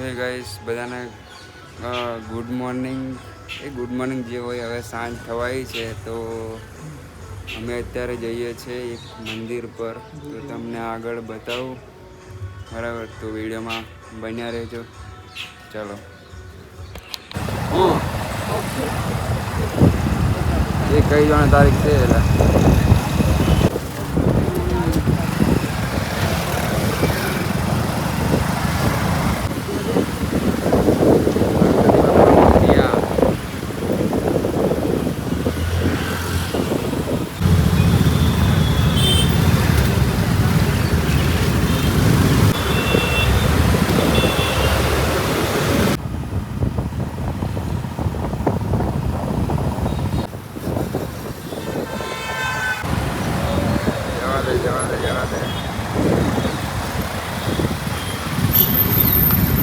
હે ગાઈસ બધાને good morning જે હોય હવે સાંજ થવાઈ છે તો અમે અત્યારે જઈએ છીએ એક મંદિર પર તો તમને આગળ બતાવું બરાબર તો વિડીયોમાં બન્યા રહેજો ચાલો એ કઈ જણ તારીખ છે એટલે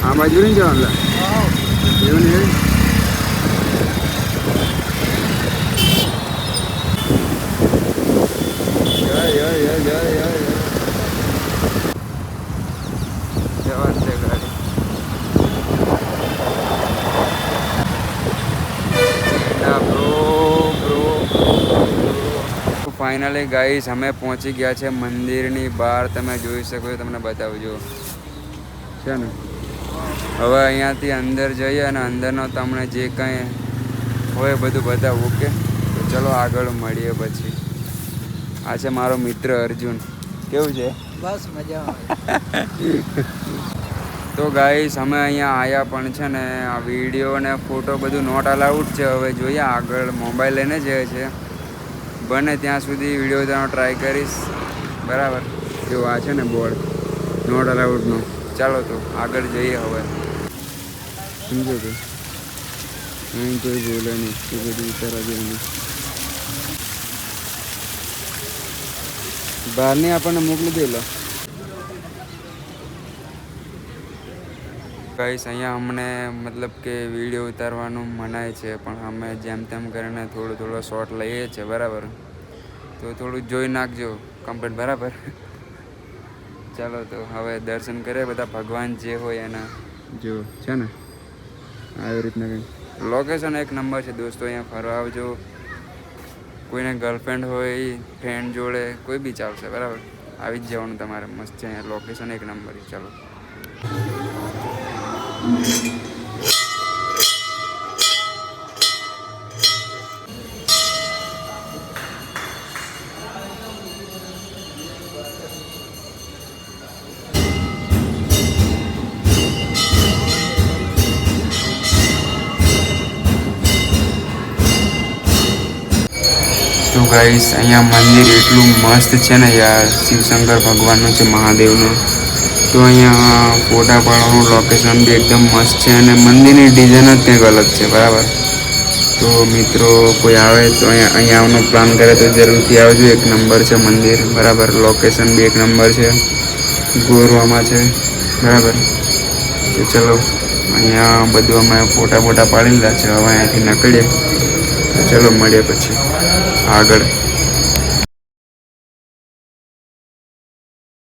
આ બાજુ નહીં જવાનું એવું નહીં જવાનું છે ગાડી ફાઇનલી ગાઈસ અમે પહોંચી ગયા છે મંદિરની બહાર તમે જોઈ શકો છો તમને બતાવજો છે ને હવે અહીંયાથી અંદર જઈએ અને અંદરનો તમને જે કંઈ હોય બધું બતાવું ઓકે તો ચલો આગળ મળીએ પછી આ છે મારો મિત્ર અર્જુન કેવું છે બસ મજા તો ગાઈસ અમે અહીંયા આવ્યા પણ છે ને આ વિડીયો ને ફોટો બધું નોટ અલાઉડ છે હવે જોઈએ આગળ મોબાઈલ લઈને જાય છે બને ત્યાં સુધી વિડીયો ઉતારવાનો ટ્રાય કરીશ બરાબર જો આ છે ને બોર્ડ નોટ અલાઉડનો ચાલો તો આગળ જઈએ હવે સમજો તો અહીં કોઈ બોલે નહીં એ બધું ઉતારવા જઈને બહારની આપણને મોકલી દેલો કહીશ અહીંયા અમને મતલબ કે વિડીયો ઉતારવાનું મનાય છે પણ અમે જેમ તેમ કરીને થોડો શોર્ટ લઈએ છીએ બરાબર તો થોડું જોઈ નાખજો કમ્પ્લીટ બરાબર ચાલો તો હવે દર્શન કરીએ બધા ભગવાન જે હોય એના જો છે ને આવી રીતના કંઈ લોકેશન એક નંબર છે દોસ્તો અહીંયા ફરવા આવજો કોઈને ગર્લફ્રેન્ડ હોય ફ્રેન્ડ જોડે કોઈ બી ચાલશે બરાબર આવી જ જવાનું તમારે મસ્ત છે અહીંયા લોકેશન એક નંબર છે ચાલો તો ગાઈસ અહીંયા મંદિર એટલું મસ્ત છે ને યાર શિવશંકર ભગવાનનું છે મહાદેવનું તો અહીંયા ફોટા પાડવાનું લોકેશન બી એકદમ મસ્ત છે અને મંદિરની ડિઝાઇન જ કંઈક અલગ છે બરાબર તો મિત્રો કોઈ આવે તો અહીંયા આવવાનો પ્લાન કરે તો જરૂરથી આવજો એક નંબર છે મંદિર બરાબર લોકેશન બી એક નંબર છે ગોરવામાં છે બરાબર તો ચલો અહીંયા બધું અમે ફોટા પાડી લીધા છે હવે અહીંયાથી નીકળીએ ચલો મળીએ પછી આગળ